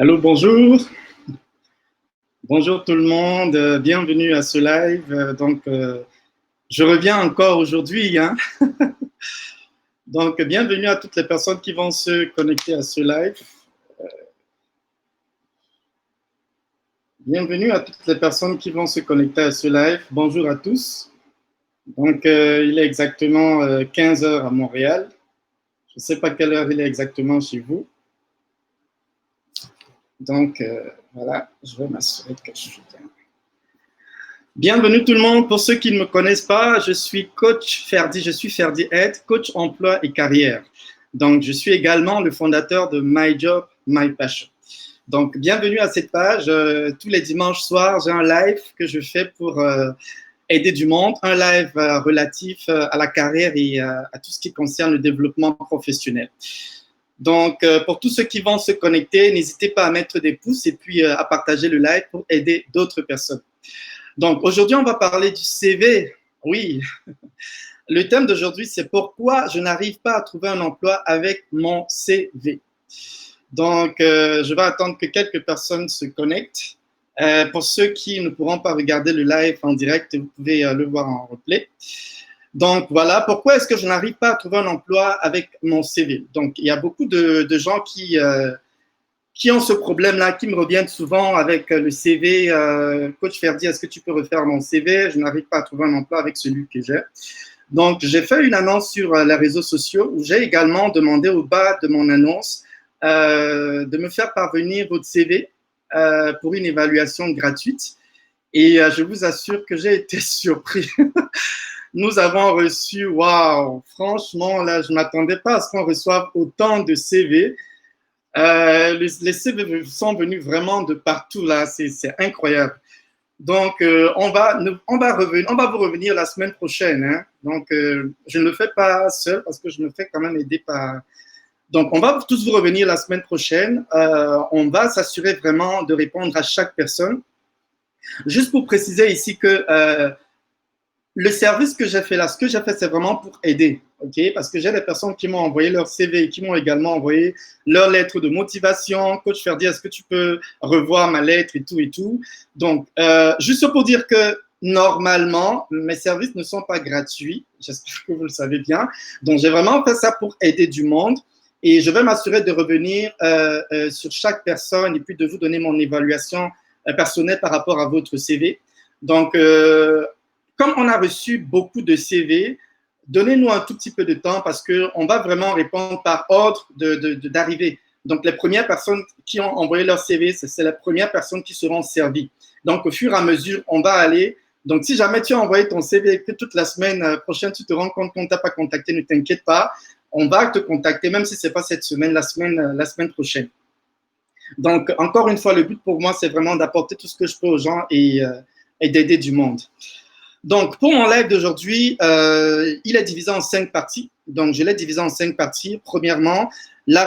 Allô, bonjour. Bonjour tout le monde. Bienvenue à ce live. Je reviens encore aujourd'hui, hein. Donc, bienvenue à toutes les personnes qui vont se connecter à ce live. Bienvenue à toutes les personnes qui vont se connecter à ce live. Bonjour à tous. Donc, il est exactement 15 heures à Montréal. Je ne sais pas quelle heure il est exactement chez vous. Donc, voilà, je vais m'assurer que je suis bien. Bienvenue tout le monde. Pour ceux qui ne me connaissent pas, je suis coach Ferdi, je suis Ferdi Head, coach emploi et carrière. Donc, je suis également le fondateur de My Job, My Passion. Donc, bienvenue à cette page. Tous les dimanches soirs, j'ai un live que je fais pour aider du monde, un live relatif à la carrière et à tout ce qui concerne le développement professionnel. Donc, pour tous ceux qui vont se connecter, n'hésitez pas à mettre des pouces et puis à partager le live pour aider d'autres personnes. Donc, aujourd'hui, on va parler du CV. Oui, le thème d'aujourd'hui, c'est pourquoi je n'arrive pas à trouver un emploi avec mon CV. Donc, je vais attendre que quelques personnes se connectent. Pour ceux qui ne pourront pas regarder le live en direct, vous pouvez le voir en replay. Donc, voilà, pourquoi est-ce que je n'arrive pas à trouver un emploi avec mon CV? Donc, il y a beaucoup de gens qui ont ce problème-là, qui me reviennent souvent avec le CV. Coach Ferdi, est-ce que tu peux refaire mon CV? Je n'arrive pas à trouver un emploi avec celui que j'ai. Donc, j'ai fait une annonce sur les réseaux sociaux où j'ai également demandé au bas de mon annonce de me faire parvenir votre CV pour une évaluation gratuite. Et je vous assure que j'ai été surpris. Nous avons reçu, waouh, franchement, là, je ne m'attendais pas à ce qu'on reçoive autant de CV. Les CV sont venus vraiment de partout là, c'est incroyable. Donc, on va vous revenir la semaine prochaine. Hein. Donc, je ne le fais pas seul parce que je me fais quand même aider par. Donc, on va tous vous revenir la semaine prochaine. On va s'assurer vraiment de répondre à chaque personne. Juste pour préciser ici que le service que j'ai fait là, ce que j'ai fait, c'est vraiment pour aider, ok? Parce que j'ai des personnes qui m'ont envoyé leur CV et qui m'ont également envoyé leur lettre de motivation. Coach Ferdi, est-ce que tu peux revoir ma lettre et tout et tout? Donc, juste pour dire que normalement, mes services ne sont pas gratuits. J'espère que vous le savez bien. Donc, j'ai vraiment fait ça pour aider du monde. Et je vais m'assurer de revenir sur chaque personne et puis de vous donner mon évaluation personnelle par rapport à votre CV. Donc, comme on a reçu beaucoup de CV, donnez-nous un tout petit peu de temps parce qu'on va vraiment répondre par ordre d'arrivée. Donc, les premières personnes qui ont envoyé leur CV, c'est les premières personnes qui seront servies. Donc, au fur et à mesure, on va aller. Donc, si jamais tu as envoyé ton CV et que toute la semaine prochaine, tu te rends compte qu'on ne t'a pas contacté, ne t'inquiète pas. On va te contacter, même si ce n'est pas cette semaine, la semaine prochaine. Donc, encore une fois, le but pour moi, c'est vraiment d'apporter tout ce que je peux aux gens et d'aider du monde. Donc, pour mon live d'aujourd'hui, il est divisé en 5 parties. Donc, je l'ai divisé en 5 parties. Premièrement, la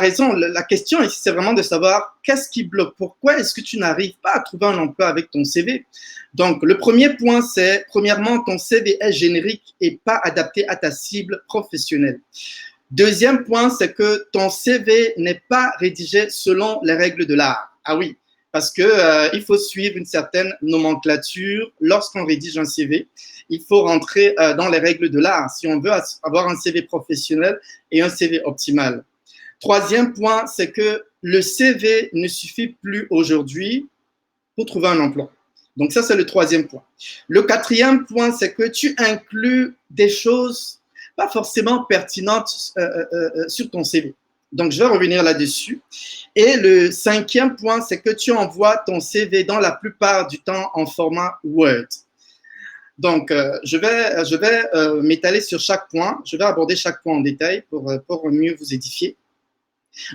question ici, c'est vraiment de savoir qu'est-ce qui bloque. Pourquoi est-ce que tu n'arrives pas à trouver un emploi avec ton CV? Donc, le premier point, c'est, premièrement, ton CV est générique et pas adapté à ta cible professionnelle. Deuxième point, c'est que ton CV n'est pas rédigé selon les règles de l'art. Ah oui, parce que il faut suivre une certaine nomenclature lorsqu'on rédige un CV. Il faut rentrer dans les règles de l'art si on veut avoir un CV professionnel et un CV optimal. Troisième point, c'est que le CV ne suffit plus aujourd'hui pour trouver un emploi. Donc ça, c'est le troisième point. Le quatrième point, c'est que tu inclus des choses pas forcément pertinentes sur ton CV. Donc, je vais revenir là-dessus. Et le cinquième point, c'est que tu envoies ton CV dans la plupart du temps en format Word. Donc, je vais m'étaler sur chaque point. Je vais aborder chaque point en détail pour mieux vous édifier.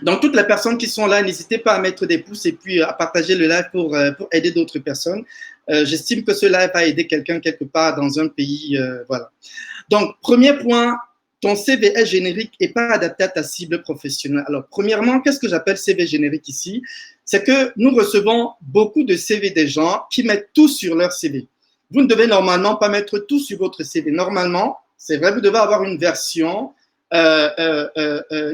Donc, toutes les personnes qui sont là, n'hésitez pas à mettre des pouces et puis à partager le live pour aider d'autres personnes. J'estime que ce live va aider quelqu'un quelque part dans un pays. Voilà. Donc, premier point, ton CV est générique et pas adapté à ta cible professionnelle. Alors, premièrement, qu'est-ce que j'appelle CV générique ici? C'est que nous recevons beaucoup de CV des gens qui mettent tout sur leur CV. Vous ne devez normalement pas mettre tout sur votre CV. Normalement, c'est vrai, vous devez avoir une version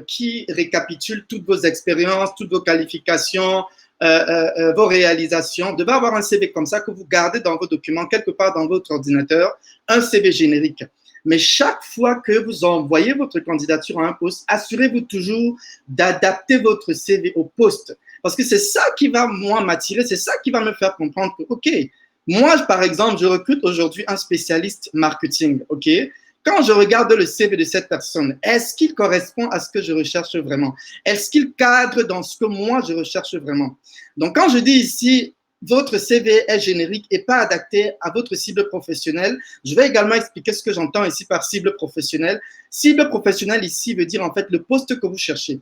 qui récapitule toutes vos expériences, toutes vos qualifications, vos réalisations. Vous devez avoir un CV comme ça que vous gardez dans vos documents, quelque part dans votre ordinateur, un CV générique. Mais chaque fois que vous envoyez votre candidature à un poste, assurez-vous toujours d'adapter votre CV au poste. Parce que c'est ça qui va, moi, m'attirer, c'est ça qui va me faire comprendre que, OK, moi, par exemple, je recrute aujourd'hui un spécialiste marketing, OK? Quand je regarde le CV de cette personne, est-ce qu'il correspond à ce que je recherche vraiment? Est-ce qu'il cadre dans ce que moi, je recherche vraiment? Donc, quand je dis ici, votre CV est générique et pas adapté à votre cible professionnelle, je vais également expliquer ce que j'entends ici par cible professionnelle. Cible professionnelle ici veut dire en fait le poste que vous cherchez.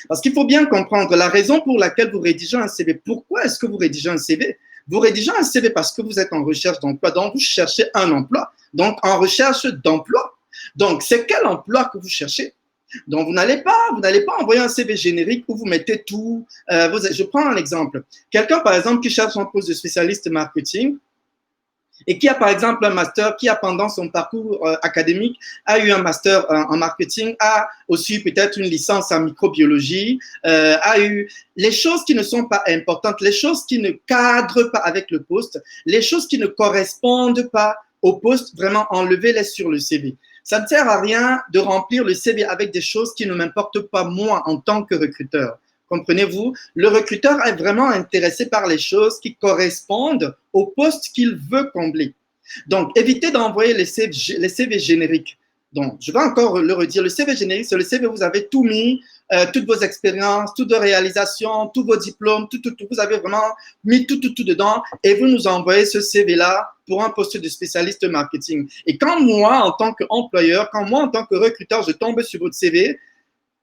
Parce qu'il faut bien comprendre la raison pour laquelle vous rédigez un CV. Pourquoi est-ce que vous rédigez un CV? Vous rédigez un CV parce que vous êtes en recherche d'emploi, donc vous cherchez un emploi, donc en recherche d'emploi. Donc, c'est quel emploi que vous cherchez? Donc, vous n'allez pas envoyer un CV générique où vous mettez tout. Je prends un exemple. Quelqu'un, par exemple, qui cherche un poste de spécialiste marketing et qui a, par exemple, un master, qui a, pendant son parcours académique, a eu un master en marketing, a aussi peut-être une licence en microbiologie, a eu les choses qui ne sont pas importantes, les choses qui ne cadrent pas avec le poste, les choses qui ne correspondent pas au poste, vraiment enlevez-les sur le CV. Ça ne sert à rien de remplir le CV avec des choses qui ne m'importent pas moi en tant que recruteur. Comprenez-vous? Le recruteur est vraiment intéressé par les choses qui correspondent au poste qu'il veut combler. Donc, évitez d'envoyer les CV génériques. Donc, je vais encore le redire, le CV générique, c'est le CV où vous avez tout mis, toutes vos expériences, toutes vos réalisations, tous vos diplômes, tout, vous avez vraiment mis tout dedans et vous nous envoyez ce CV-là pour un poste de spécialiste marketing. Et quand moi, en tant qu'employeur, quand moi, en tant que recruteur, je tombe sur votre CV,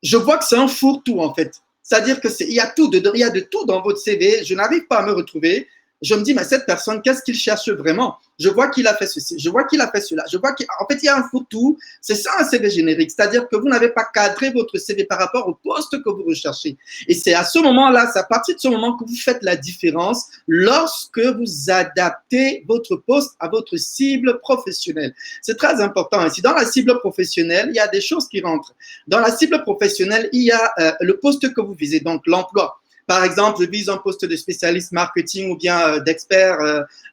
je vois que c'est un fourre-tout en fait. C'est-à-dire qu'il y a tout dedans, il y a de tout dans votre CV, je n'arrive pas à me retrouver. Je me dis, mais cette personne, qu'est-ce qu'il cherche vraiment? Je vois qu'il a fait ceci, je vois qu'il a fait cela, je vois qu'en fait, il y a un fourre-tout. C'est ça un CV générique, c'est-à-dire que vous n'avez pas cadré votre CV par rapport au poste que vous recherchez. Et c'est à ce moment-là, c'est à partir de ce moment que vous faites la différence lorsque vous adaptez votre poste à votre cible professionnelle. C'est très important. Ici, dans la cible professionnelle, il y a des choses qui rentrent. Dans la cible professionnelle, il y a le poste que vous visez, donc l'emploi. Par exemple, je vise un poste de spécialiste marketing ou bien d'expert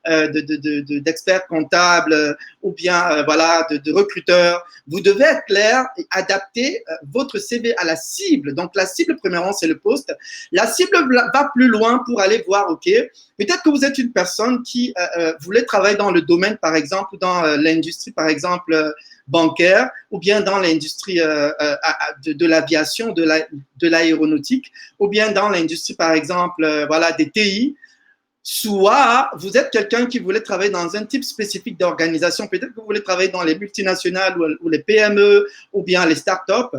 d'expert comptable ou bien voilà de recruteur. Vous devez être clair et adapter votre CV à la cible. Donc, la cible, premièrement, c'est le poste. La cible va plus loin pour aller voir, OK, peut-être que vous êtes une personne qui voulait travailler dans le domaine, par exemple, dans l'industrie, par exemple, bancaire ou bien dans l'industrie de l'aviation, de l'aéronautique ou bien dans l'industrie, par exemple, voilà, des TI. Soit vous êtes quelqu'un qui voulait travailler dans un type spécifique d'organisation. Peut-être que vous voulez travailler dans les multinationales ou les PME ou bien les startups.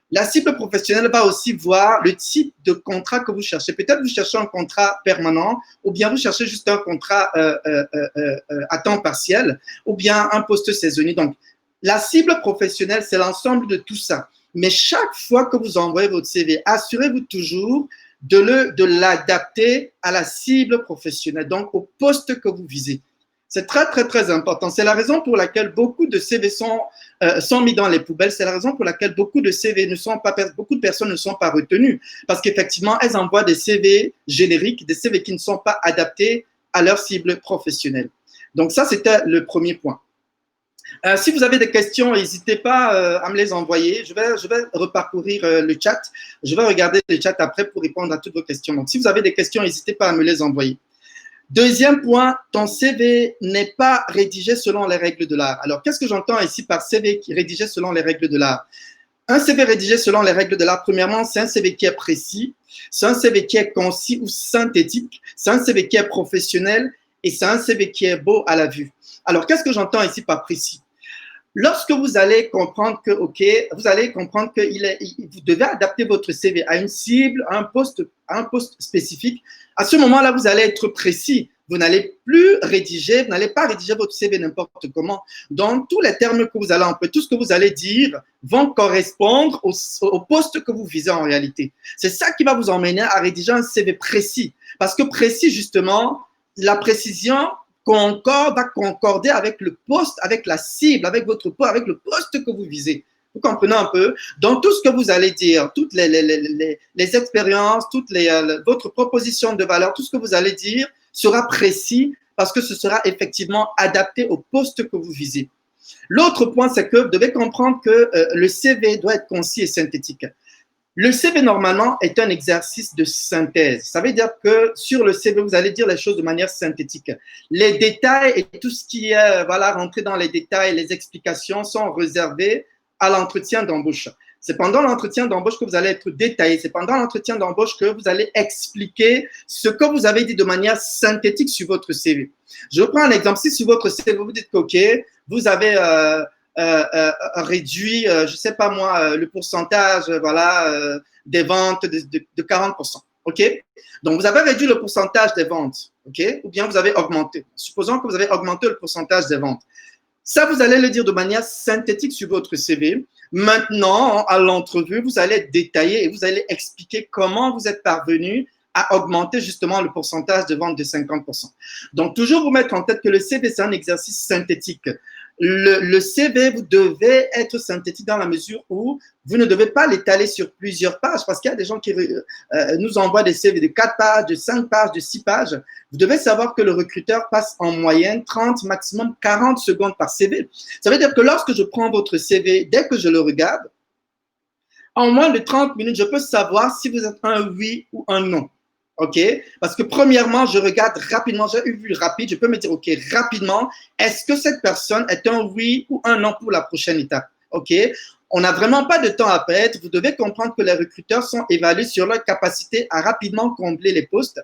La cible professionnelle va aussi voir le type de contrat que vous cherchez. Peut-être vous cherchez un contrat permanent ou bien vous cherchez juste un contrat à temps partiel ou bien un poste saisonnier. Donc, la cible professionnelle, c'est l'ensemble de tout ça. Mais chaque fois que vous envoyez votre CV, assurez-vous toujours de l'adapter à la cible professionnelle, donc au poste que vous visez. C'est très important. C'est la raison pour laquelle beaucoup de CV sont mis dans les poubelles. C'est la raison pour laquelle beaucoup de personnes ne sont pas retenues. Parce qu'effectivement, elles envoient des CV génériques, des CV qui ne sont pas adaptés à leur cible professionnelle. Donc ça, c'était le premier point. Si vous avez des questions, n'hésitez pas à me les envoyer. Je vais reparcourir le chat. Je vais regarder le chat après pour répondre à toutes vos questions. Donc, si vous avez des questions, n'hésitez pas à me les envoyer. Deuxième point, ton CV n'est pas rédigé selon les règles de l'art. Alors, qu'est-ce que j'entends ici par CV qui est rédigé selon les règles de l'art? Un CV rédigé selon les règles de l'art, premièrement, c'est un CV qui est précis, c'est un CV qui est concis ou synthétique, c'est un CV qui est professionnel et c'est un CV qui est beau à la vue. Alors, qu'est-ce que j'entends ici par précis? Lorsque vous allez comprendre que, OK, vous allez comprendre que vous devez adapter votre CV à une cible, à un poste spécifique, à ce moment-là, vous allez être précis. Vous n'allez plus rédiger, vous n'allez pas rédiger votre CV n'importe comment. Donc, tous les termes que vous allez employer, tout ce que vous allez dire vont correspondre au poste que vous visez en réalité. C'est ça qui va vous emmener à rédiger un CV précis. Parce que précis, justement, la précision va concorder avec le poste, avec la cible, avec votre poste, avec le poste que vous visez. Vous comprenez un peu? Donc, tout ce que vous allez dire, toutes les expériences, votre proposition de valeur, tout ce que vous allez dire sera précis parce que ce sera effectivement adapté au poste que vous visez. L'autre point, c'est que vous devez comprendre que le CV doit être concis et synthétique. Le CV, normalement, est un exercice de synthèse. Ça veut dire que sur le CV, vous allez dire les choses de manière synthétique. Les détails et tout ce qui est, voilà, rentré dans les détails, les explications sont réservés à l'entretien d'embauche. C'est pendant l'entretien d'embauche que vous allez être détaillé. C'est pendant l'entretien d'embauche que vous allez expliquer ce que vous avez dit de manière synthétique sur votre CV. Je prends un exemple. Si sur votre CV, vous dites que, OK, vous avez réduit, je ne sais pas moi, le pourcentage voilà, des ventes de 40%. OK? Donc, vous avez réduit le pourcentage des ventes. OK? Ou bien vous avez augmenté. Supposons que vous avez augmenté le pourcentage des ventes. Ça, vous allez le dire de manière synthétique sur votre CV. Maintenant, à l'entrevue, vous allez détailler et vous allez expliquer comment vous êtes parvenu à augmenter justement le pourcentage de vente de 50%. Donc, toujours vous mettre en tête que le CV, c'est un exercice synthétique. Le CV, vous devez être synthétique dans la mesure où vous ne devez pas l'étaler sur plusieurs pages parce qu'il y a des gens qui nous envoient des CV de 4 pages, de 5 pages, de 6 pages. Vous devez savoir que le recruteur passe en moyenne 30, maximum 40 secondes par CV. Ça veut dire que lorsque je prends votre CV, dès que je le regarde, en moins de 30 minutes, je peux savoir si vous êtes un oui ou un non. OK? Parce que premièrement, je regarde rapidement, j'ai une vue rapide, je peux me dire, OK, rapidement, est-ce que cette personne est un oui ou un non pour la prochaine étape? OK? On n'a vraiment pas de temps à perdre. Vous devez comprendre que les recruteurs sont évalués sur leur capacité à rapidement combler les postes.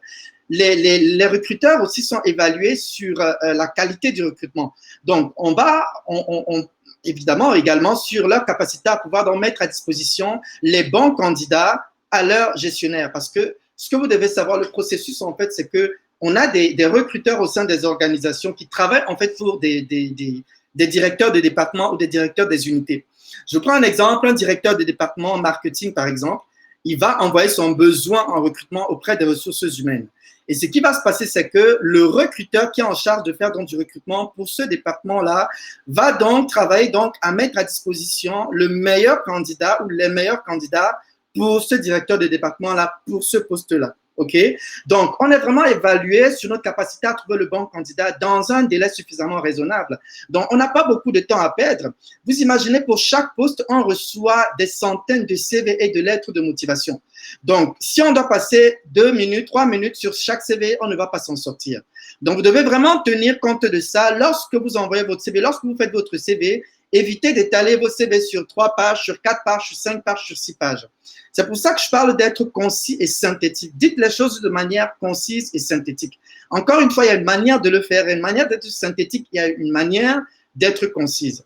Les recruteurs aussi sont évalués sur la qualité du recrutement. Donc, évidemment également sur leur capacité à pouvoir donc mettre à disposition les bons candidats à leur gestionnaire. Parce que ce que vous devez savoir, le processus, en fait, c'est qu'on a des recruteurs au sein des organisations qui travaillent, en fait, pour des directeurs de département ou des directeurs des unités. Je prends un exemple, un directeur de département marketing, par exemple, il va envoyer son besoin en recrutement auprès des ressources humaines. Et ce qui va se passer, c'est que le recruteur qui est en charge de faire donc du recrutement pour ce département-là va donc travailler donc à mettre à disposition le meilleur candidat ou les meilleurs candidats pour ce directeur de département-là, pour ce poste-là. OK? Donc, on est vraiment évalué sur notre capacité à trouver le bon candidat dans un délai suffisamment raisonnable. Donc, on n'a pas beaucoup de temps à perdre. Vous imaginez, pour chaque poste, on reçoit des centaines de CV et de lettres de motivation. Donc, si on doit passer 2 minutes, 3 minutes sur chaque CV, on ne va pas s'en sortir. Donc, vous devez vraiment tenir compte de ça lorsque vous envoyez votre CV, lorsque vous faites votre CV. Évitez d'étaler vos CV sur 3 pages, sur 4 pages, sur 5 pages, sur 6 pages. C'est pour ça que je parle d'être concis et synthétique. Dites les choses de manière concise et synthétique. Encore une fois, il y a une manière de le faire. Il y a une manière d'être synthétique, il y a une manière d'être concise.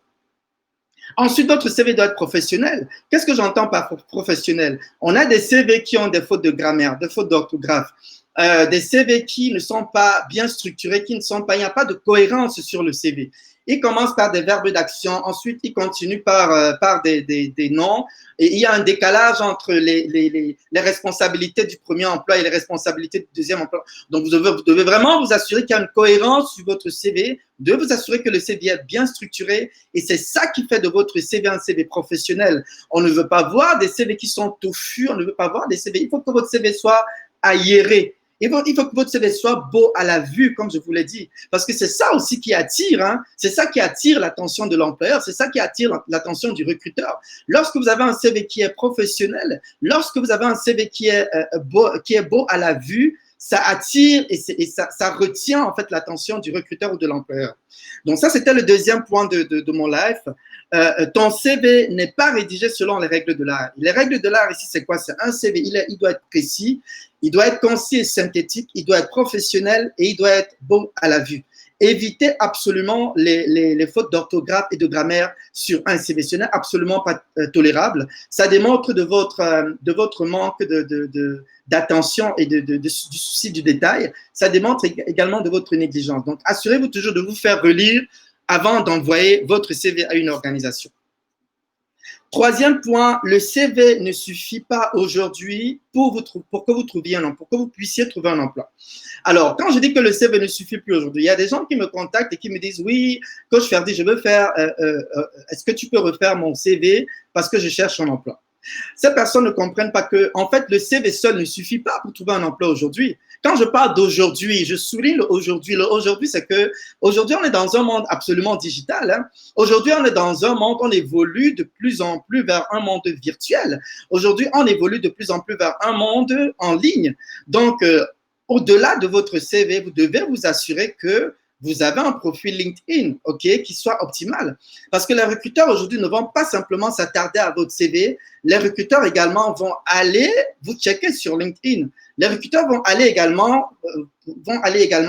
Ensuite, votre CV doit être professionnel. Qu'est-ce que j'entends par professionnel? On a des CV qui ont des fautes de grammaire, des fautes d'orthographe, des CV qui ne sont pas bien structurés, il n'y a pas de cohérence sur le CV. Il commence par des verbes d'action, ensuite il continue par des noms, et il y a un décalage entre les responsabilités du premier emploi et les responsabilités du deuxième emploi. Donc, vous devez vraiment vous assurer qu'il y a une cohérence sur votre CV, de vous assurer que le CV est bien structuré, et c'est ça qui fait de votre CV un CV professionnel. On ne veut pas voir des CV qui sont touffus, on ne veut pas voir des CV. Il faut que votre CV soit aéré. Il faut que votre CV soit beau à la vue, comme je vous l'ai dit. Parce que c'est ça aussi qui attire, hein. C'est ça qui attire l'attention de l'employeur, c'est ça qui attire l'attention du recruteur. Lorsque vous avez un CV qui est professionnel, lorsque vous avez un CV qui est beau à la vue, ça attire et ça retient en fait l'attention du recruteur ou de l'employeur. Donc ça, c'était le deuxième point de mon live. Ton CV n'est pas rédigé selon les règles de l'art. Les règles de l'art ici, c'est quoi? C'est un CV, il doit être précis, il doit être concis et synthétique, il doit être professionnel et il doit être beau à la vue. Évitez absolument les fautes d'orthographe et de grammaire sur un CV. Ce n'est absolument pas tolérable. Ça démontre de votre manque d'attention et du souci du détail. Ça démontre également de votre négligence. Donc, assurez-vous toujours de vous faire relire avant d'envoyer votre CV à une organisation. Troisième point, le CV ne suffit pas aujourd'hui pour que vous trouviez un emploi, pour que vous puissiez trouver un emploi. Alors, quand je dis que le CV ne suffit plus aujourd'hui, il y a des gens qui me contactent et qui me disent, oui, coach Ferdi, je veux faire, est-ce que tu peux refaire mon CV parce que je cherche un emploi? Ces personnes ne comprennent pas que, en fait, le CV seul ne suffit pas pour trouver un emploi aujourd'hui. Quand je parle d'aujourd'hui, je souligne aujourd'hui. Aujourd'hui, c'est que aujourd'hui, on est dans un monde absolument digital. Hein. Aujourd'hui, on est dans un monde, on évolue de plus en plus vers un monde virtuel. Aujourd'hui, on évolue de plus en plus vers un monde en ligne. Donc, au-delà de votre CV, vous devez vous assurer que vous avez un profil LinkedIn, OK, qui soit optimal. Parce que les recruteurs aujourd'hui ne vont pas simplement s'attarder à votre CV. Les recruteurs également vont aller vous checker sur LinkedIn. Les recruteurs vont aller également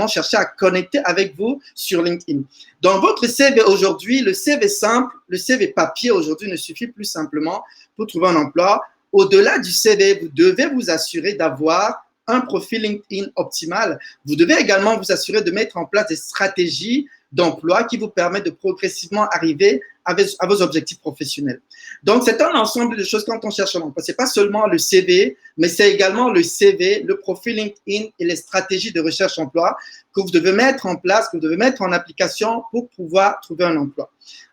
chercher à connecter avec vous sur LinkedIn. Dans votre CV aujourd'hui, le CV simple, le CV papier aujourd'hui ne suffit plus simplement pour trouver un emploi. Au-delà du CV, vous devez vous assurer d'avoir un profil LinkedIn optimal. Vous devez également vous assurer de mettre en place des stratégies d'emploi qui vous permettent de progressivement arriver à vos objectifs professionnels. Donc, c'est un ensemble de choses quand on cherche un emploi. Ce n'est pas seulement le CV, mais c'est également le CV, le profil LinkedIn et les stratégies de recherche emploi que vous devez mettre en place, que vous devez mettre en application pour pouvoir trouver un emploi.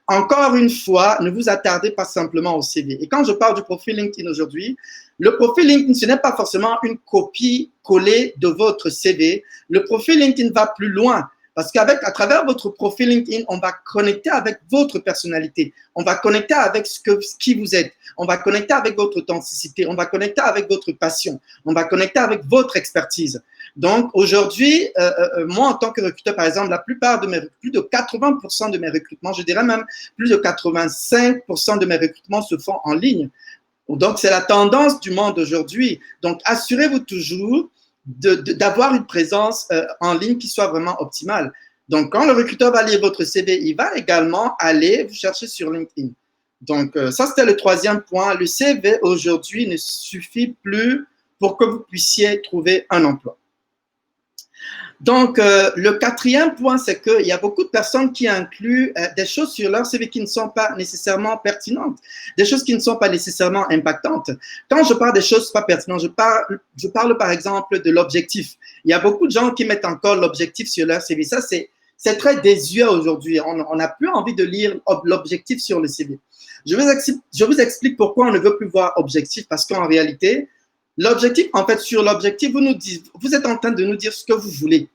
Encore une fois, ne vous attardez pas simplement au CV. Et quand je parle du profil LinkedIn aujourd'hui, le profil LinkedIn, ce n'est pas forcément une copie collée de votre CV. Le profil LinkedIn va plus loin. Parce qu'à travers votre profil LinkedIn, on va connecter avec votre personnalité. On va connecter avec qui vous êtes. On va connecter avec votre authenticité. On va connecter avec votre passion. On va connecter avec votre expertise. Donc, aujourd'hui, moi, en tant que recruteur, par exemple, la plupart de plus de 80% de mes recrutements, je dirais même plus de 85% de mes recrutements se font en ligne. Donc, c'est la tendance du monde aujourd'hui. Donc, assurez-vous toujours d'avoir une présence en ligne qui soit vraiment optimale. Donc, quand le recruteur va lire votre CV, il va également aller vous chercher sur LinkedIn. Donc, ça, c'était le troisième point. Le CV aujourd'hui ne suffit plus pour que vous puissiez trouver un emploi. Donc, le quatrième point, c'est qu'il y a beaucoup de personnes qui incluent des choses sur leur CV qui ne sont pas nécessairement pertinentes, des choses qui ne sont pas nécessairement impactantes. Quand je parle des choses pas pertinentes, je parle par exemple de l'objectif. Il y a beaucoup de gens qui mettent encore l'objectif sur leur CV. Ça, c'est très désuet aujourd'hui. On n'a plus envie de lire l'objectif sur le CV. Je vous explique pourquoi on ne veut plus voir objectif, parce qu'en réalité, l'objectif, en fait, sur l'objectif, vous êtes en train de nous dire ce que vous voulez.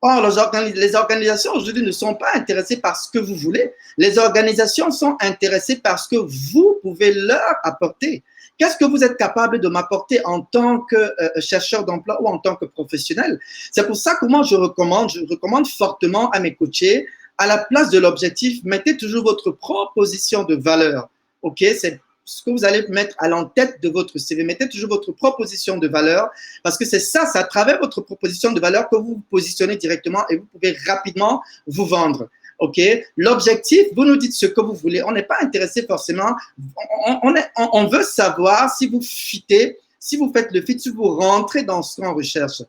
Or, les organisations aujourd'hui ne sont pas intéressées par ce que vous voulez. Les organisations sont intéressées par ce que vous pouvez leur apporter. Qu'est-ce que vous êtes capable de m'apporter en tant que chercheur d'emploi ou en tant que professionnel? C'est pour ça que moi, je recommande fortement à mes coachés, à la place de l'objectif, mettez toujours votre proposition de valeur. OK? C'est ce que vous allez mettre à l'entête de votre CV. Mettez toujours votre proposition de valeur parce que c'est à travers votre proposition de valeur que vous vous positionnez directement et vous pouvez rapidement vous vendre. OK? L'objectif, vous nous dites ce que vous voulez. On n'est pas intéressé forcément. On veut savoir si vous fitez, si vous faites le fit, si vous rentrez dans ce qu'on recherche.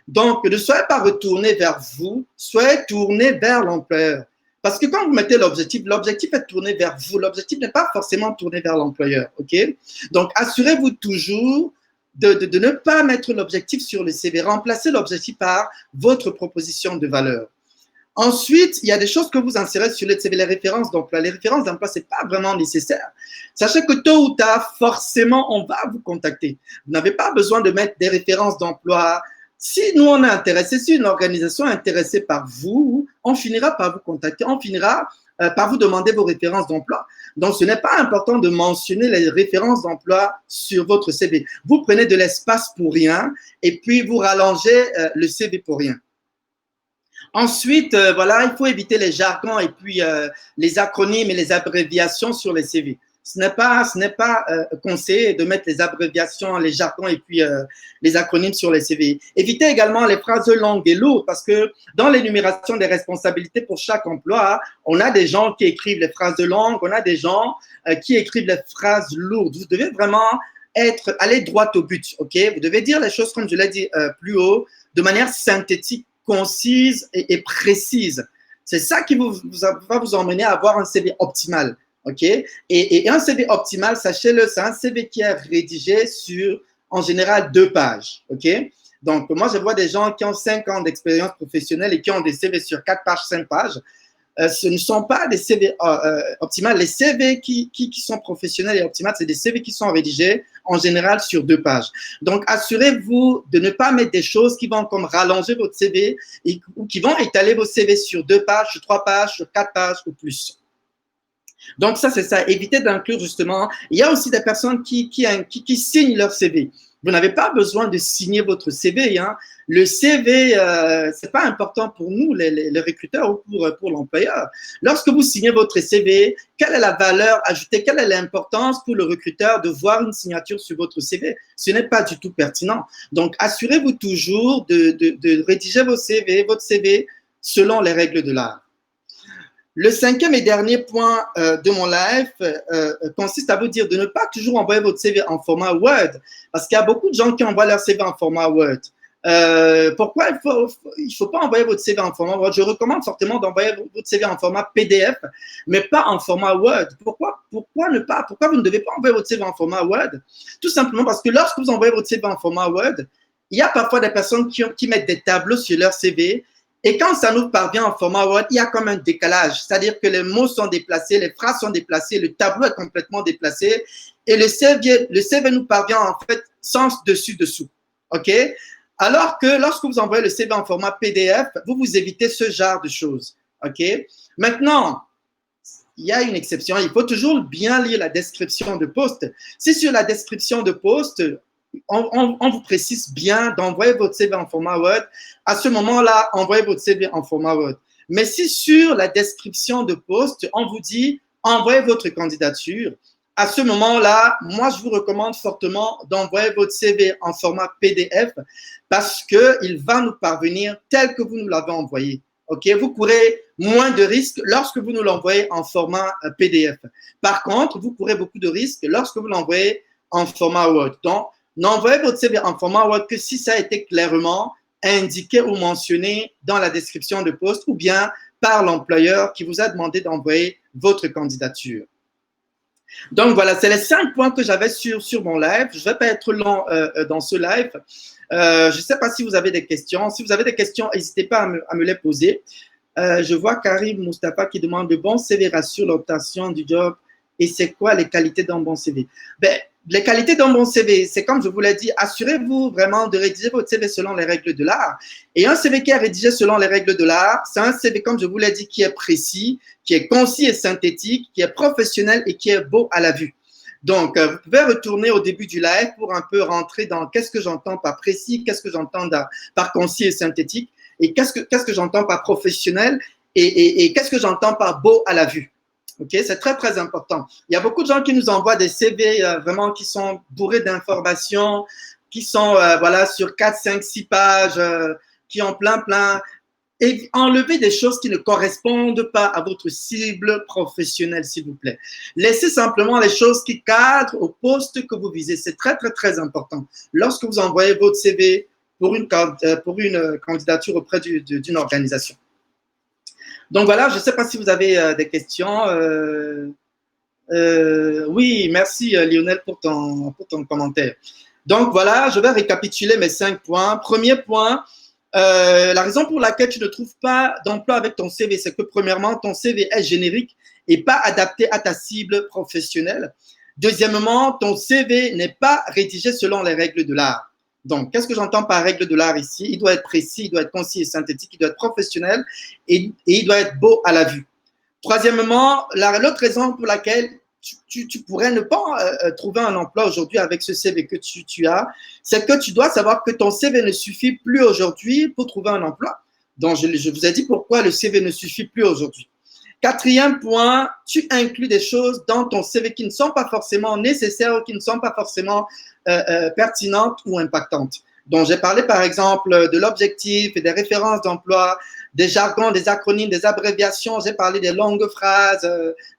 Donc, ne soyez pas retourné vers vous, soyez tourné vers l'employeur. Parce que quand vous mettez l'objectif est tourné vers vous. L'objectif n'est pas forcément tourné vers l'employeur. OK? Donc, assurez-vous toujours de ne pas mettre l'objectif sur le CV. Remplacez l'objectif par votre proposition de valeur. Ensuite, il y a des choses que vous insérez sur le CV, les références d'emploi. Les références d'emploi, ce n'est pas vraiment nécessaire. Sachez que tôt ou tard, forcément, on va vous contacter. Vous n'avez pas besoin de mettre des références d'emploi. Si nous, on est intéressé, si une organisation est intéressée par vous, on finira par vous contacter, on finira par vous demander vos références d'emploi. Donc, ce n'est pas important de mentionner les références d'emploi sur votre CV. Vous prenez de l'espace pour rien et puis vous rallongez le CV pour rien. Ensuite, voilà, il faut éviter les jargons et puis les acronymes et les abréviations sur les CV. Ce n'est pas conseillé de mettre les abréviations, les jargons et puis les acronymes sur les CV. Évitez également les phrases longues et lourdes parce que dans l'énumération des responsabilités pour chaque emploi, on a des gens qui écrivent les phrases longues, on a des gens qui écrivent les phrases lourdes. Vous devez vraiment aller droit au but, ok? Vous devez dire les choses comme je l'ai dit plus haut, de manière synthétique, concise et précise. C'est ça qui va vous emmener à avoir un CV optimal. OK? Et un CV optimal, sachez-le, c'est un CV qui est rédigé sur, en général, 2 pages. OK? Donc, moi, je vois des gens qui ont 5 ans d'expérience professionnelle et qui ont des CV sur 4 pages, 5 pages. Ce ne sont pas des CV optimales. Les CV qui sont professionnels et optimales, c'est des CV qui sont rédigés en général sur 2 pages. Donc, assurez-vous de ne pas mettre des choses qui vont comme rallonger votre CV ou qui vont étaler vos CV sur 2 pages, sur 3 pages, sur 4 pages ou plus. Donc, ça, c'est ça. Évitez d'inclure justement. Il y a aussi des personnes qui signent leur CV. Vous n'avez pas besoin de signer votre CV. Hein. Le CV, ce n'est pas important pour nous, les recruteurs, ou pour l'employeur. Lorsque vous signez votre CV, quelle est la valeur ajoutée, quelle est l'importance pour le recruteur de voir une signature sur votre CV? Ce n'est pas du tout pertinent. Donc, assurez-vous toujours de rédiger votre CV selon les règles de l'art. Le 5e et dernier point de mon live consiste à vous dire de ne pas toujours envoyer votre CV en format Word, parce qu'il y a beaucoup de gens qui envoient leur CV en format Word. Pourquoi il faut pas envoyer votre CV en format Word? Je recommande fortement d'envoyer votre CV en format PDF, mais pas en format Word. Pourquoi vous ne devez pas envoyer votre CV en format Word? Tout simplement parce que lorsque vous envoyez votre CV en format Word, il y a parfois des personnes qui mettent des tableaux sur leur CV. Et quand ça nous parvient en format Word, il y a comme un décalage. C'est-à-dire que les mots sont déplacés, les phrases sont déplacées, le tableau est complètement déplacé et le CV nous parvient en fait sens dessus-dessous. OK? Alors que lorsque vous envoyez le CV en format PDF, vous évitez ce genre de choses. OK? Maintenant, il y a une exception. Il faut toujours bien lire la description de poste. Si sur la description de poste, on vous précise bien d'envoyer votre CV en format Word, à ce moment-là, envoyez votre CV en format Word. Mais si sur la description de poste, on vous dit envoyez votre candidature, à ce moment-là, moi, je vous recommande fortement d'envoyer votre CV en format PDF parce qu'il va nous parvenir tel que vous nous l'avez envoyé. OK? Vous courez moins de risques lorsque vous nous l'envoyez en format PDF. Par contre, vous courez beaucoup de risques lorsque vous l'envoyez en format Word. Donc, n'envoyez votre CV en format Word que si ça a été clairement indiqué ou mentionné dans la description de poste ou bien par l'employeur qui vous a demandé d'envoyer votre candidature. Donc voilà, c'est les 5 points que j'avais sur mon live. Je ne vais pas être long dans ce live. Je ne sais pas si vous avez des questions. Si vous avez des questions, n'hésitez pas à me les poser. Je vois Karim Moustapha qui demande le bon CV rassure l'obtention du job. Et c'est quoi les qualités d'un bon CV? Ben, les qualités d'un bon CV, c'est comme je vous l'ai dit, assurez-vous vraiment de rédiger votre CV selon les règles de l'art. Et un CV qui est rédigé selon les règles de l'art, c'est un CV, comme je vous l'ai dit, qui est précis, qui est concis et synthétique, qui est professionnel et qui est beau à la vue. Donc, vous pouvez retourner au début du live pour un peu rentrer dans qu'est-ce que j'entends par précis, qu'est-ce que j'entends par concis et synthétique, et qu'est-ce que j'entends par professionnel et qu'est-ce que j'entends par beau à la vue. OK, c'est très, très important. Il y a beaucoup de gens qui nous envoient des CV vraiment qui sont bourrés d'informations, qui sont voilà, sur 4, 5, 6 pages, qui ont plein. Et enlevez des choses qui ne correspondent pas à votre cible professionnelle, s'il vous plaît. Laissez simplement les choses qui cadrent au poste que vous visez. C'est très, très, très important. Lorsque vous envoyez votre CV pour une candidature auprès d'une organisation. Donc voilà, je ne sais pas si vous avez des questions. Oui, merci Lionel pour ton commentaire. Donc voilà, je vais récapituler mes 5 points. Premier point, la raison pour laquelle tu ne trouves pas d'emploi avec ton CV, c'est que premièrement, ton CV est générique et pas adapté à ta cible professionnelle. Deuxièmement, ton CV n'est pas rédigé selon les règles de l'art. Donc, qu'est-ce que j'entends par règle de l'art ici? Il doit être précis, il doit être concis et synthétique, il doit être professionnel et il doit être beau à la vue. Troisièmement, l'autre raison pour laquelle tu pourrais ne pas trouver un emploi aujourd'hui avec ce CV que tu as, c'est que tu dois savoir que ton CV ne suffit plus aujourd'hui pour trouver un emploi. Donc, je vous ai dit pourquoi le CV ne suffit plus aujourd'hui. Quatrième point, tu inclus des choses dans ton CV qui ne sont pas forcément nécessaires ou qui ne sont pas forcément pertinentes ou impactantes. Donc, j'ai parlé par exemple de l'objectif et des références d'emploi, des jargons, des acronymes, des abréviations. J'ai parlé des longues phrases,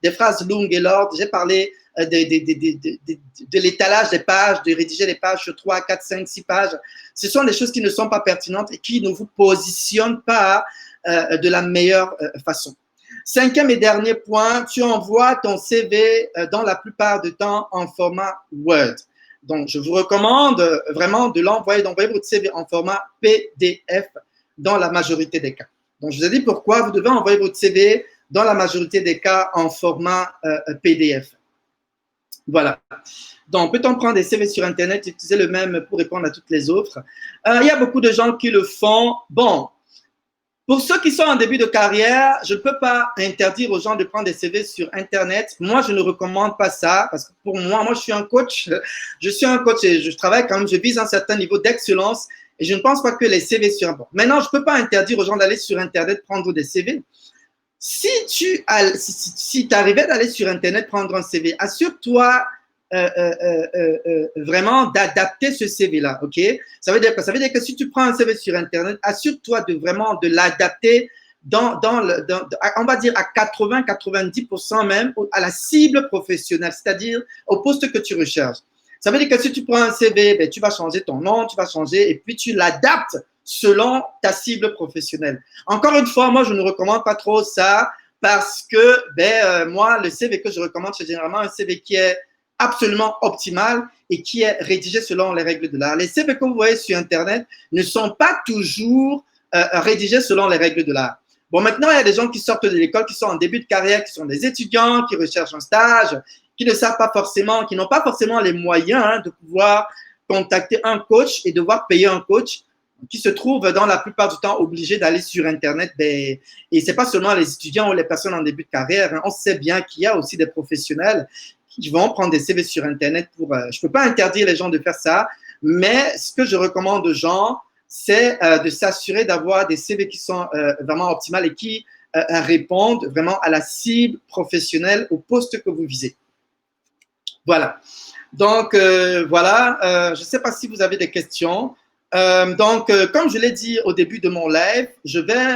des phrases longues et lourdes. J'ai parlé de l'étalage des pages, de rédiger les pages sur 3, 4, 5, 6 pages. Ce sont des choses qui ne sont pas pertinentes et qui ne vous positionnent pas de la meilleure façon. Cinquième et dernier point, tu envoies ton CV dans la plupart du temps en format Word. Donc, je vous recommande vraiment d'envoyer votre CV en format PDF dans la majorité des cas. Donc, je vous ai dit pourquoi vous devez envoyer votre CV dans la majorité des cas en format PDF. Voilà. Donc, peut-on prendre des CV sur Internet et utiliser le même pour répondre à toutes les offres? Il y a beaucoup de gens qui le font. Bon, pour ceux qui sont en début de carrière, je ne peux pas interdire aux gens de prendre des CV sur Internet. Moi, je ne recommande pas ça parce que pour moi, je suis un coach. Je suis un coach et je travaille quand même, je vise un certain niveau d'excellence et je ne pense pas que les CV sur... Bon, maintenant, je ne peux pas interdire aux gens d'aller sur Internet prendre des CV. Si tu arrivais d'aller sur Internet prendre un CV, assure-toi vraiment d'adapter ce CV-là, ok? Ça veut dire que si tu prends un CV sur Internet, assure-toi de l'adapter on va dire à 80-90% même à la cible professionnelle, c'est-à-dire au poste que tu recherches. Ça veut dire que si tu prends un CV, ben, tu vas changer ton nom, tu vas changer et puis tu l'adaptes selon ta cible professionnelle. Encore une fois, moi, je ne recommande pas trop ça parce que moi, le CV que je recommande, c'est généralement un CV qui est absolument optimal et qui est rédigé selon les règles de l'art. Les CV que vous voyez sur Internet ne sont pas toujours rédigés selon les règles de l'art. Bon, maintenant, il y a des gens qui sortent de l'école, qui sont en début de carrière, qui sont des étudiants, qui recherchent un stage, qui ne savent pas forcément, qui n'ont pas forcément les moyens de pouvoir contacter un coach et devoir payer un coach, qui se trouvent dans la plupart du temps obligés d'aller sur Internet. Et ce n'est pas seulement les étudiants ou les personnes en début de carrière. On sait bien qu'il y a aussi des professionnels qui vont prendre des CV sur Internet pour… je ne peux pas interdire les gens de faire ça, mais ce que je recommande aux gens, c'est de s'assurer d'avoir des CV qui sont vraiment optimales et qui répondent vraiment à la cible professionnelle, au poste que vous visez. Voilà. Donc, voilà. Je ne sais pas si vous avez des questions. Comme je l'ai dit au début de mon live,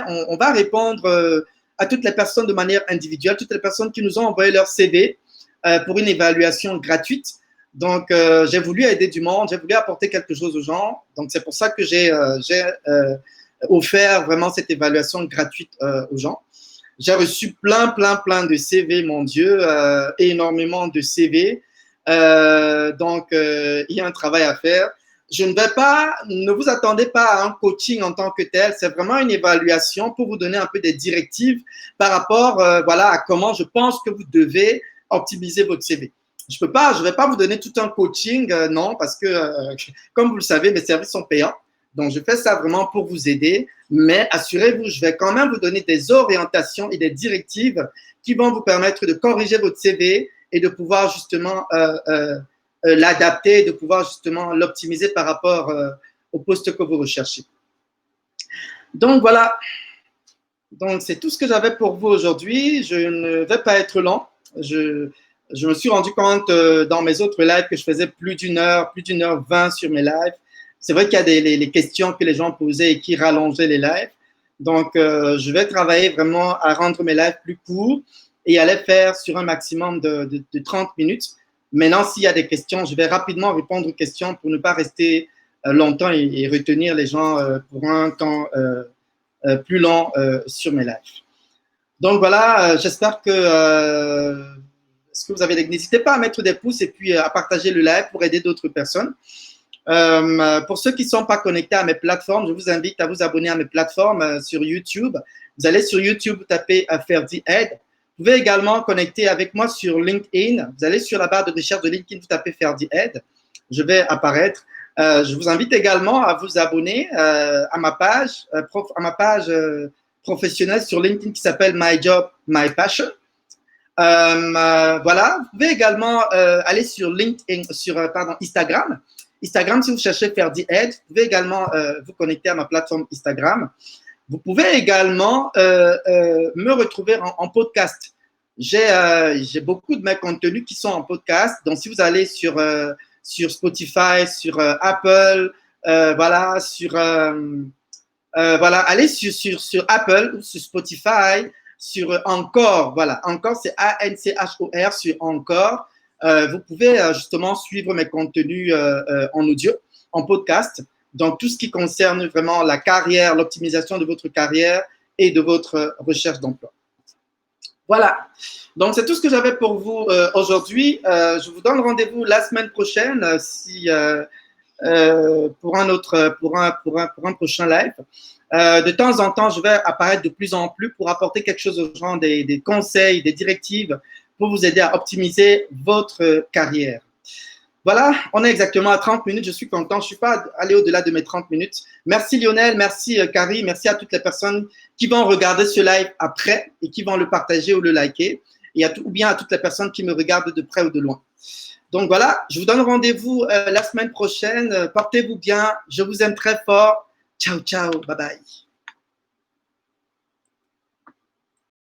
on va répondre à toutes les personnes de manière individuelle, toutes les personnes qui nous ont envoyé leur CV pour une évaluation gratuite. Donc, j'ai voulu aider du monde, j'ai voulu apporter quelque chose aux gens. Donc, c'est pour ça que j'ai offert vraiment cette évaluation gratuite aux gens. J'ai reçu plein de CV, mon Dieu, énormément de CV. Il y a un travail à faire. Ne vous attendez pas à un coaching en tant que tel. C'est vraiment une évaluation pour vous donner un peu des directives par rapport, à comment je pense que vous devez optimiser votre CV. Je ne vais pas vous donner tout un coaching, non, parce que, comme vous le savez, mes services sont payants. Donc, je fais ça vraiment pour vous aider. Mais assurez-vous, je vais quand même vous donner des orientations et des directives qui vont vous permettre de corriger votre CV et de pouvoir justement l'adapter, de pouvoir justement l'optimiser par rapport au poste que vous recherchez. Donc, voilà. Donc, c'est tout ce que j'avais pour vous aujourd'hui. Je ne vais pas être long. Je me suis rendu compte dans mes autres lives que je faisais plus d'une heure 20 sur mes lives. C'est vrai qu'il y a les questions que les gens posaient et qui rallongeaient les lives. Donc, je vais travailler vraiment à rendre mes lives plus courts et à les faire sur un maximum de 30 minutes. Maintenant, s'il y a des questions, je vais rapidement répondre aux questions pour ne pas rester longtemps et retenir les gens pour un temps plus long sur mes lives. Donc, voilà, j'espère que… est-ce que vous avez… N'hésitez pas à mettre des pouces et puis à partager le live pour aider d'autres personnes. Pour ceux qui ne sont pas connectés à mes plateformes, je vous invite à vous abonner à mes plateformes sur YouTube. Vous allez sur YouTube, vous tapez Ferdi Aide. Vous pouvez également connecter avec moi sur LinkedIn. Vous allez sur la barre de recherche de LinkedIn, vous tapez Ferdi Aide. Je vais apparaître. Je vous invite également à vous abonner à ma page professionnelle sur LinkedIn qui s'appelle My Job, My Passion. Voilà. Vous pouvez également aller sur LinkedIn, Instagram. Instagram, si vous cherchez Ferdi Aide, vous pouvez également vous connecter à ma plateforme Instagram. Vous pouvez également me retrouver en podcast. J'ai beaucoup de mes contenus qui sont en podcast. Donc, si vous allez sur Spotify, sur Apple, allez sur Apple ou sur Spotify, sur Encore. Voilà, Encore, c'est A-N-C-H-O-R sur Encore. Vous pouvez justement suivre mes contenus en audio, en podcast. Donc, tout ce qui concerne vraiment la carrière, l'optimisation de votre carrière et de votre recherche d'emploi. Voilà. Donc, c'est tout ce que j'avais pour vous aujourd'hui. Je vous donne rendez-vous la semaine prochaine pour un prochain live. De temps en temps, je vais apparaître de plus en plus pour apporter quelque chose aux gens, des conseils, des directives pour vous aider à optimiser votre carrière. Voilà, on est exactement à 30 minutes. Je suis content. Je ne suis pas allé au-delà de mes 30 minutes. Merci Lionel, merci Carrie, merci à toutes les personnes qui vont regarder ce live après et qui vont le partager ou le liker, ou bien à toutes les personnes qui me regardent de près ou de loin. Donc voilà, je vous donne rendez-vous la semaine prochaine. Portez-vous bien. Je vous aime très fort. Ciao, ciao. Bye bye.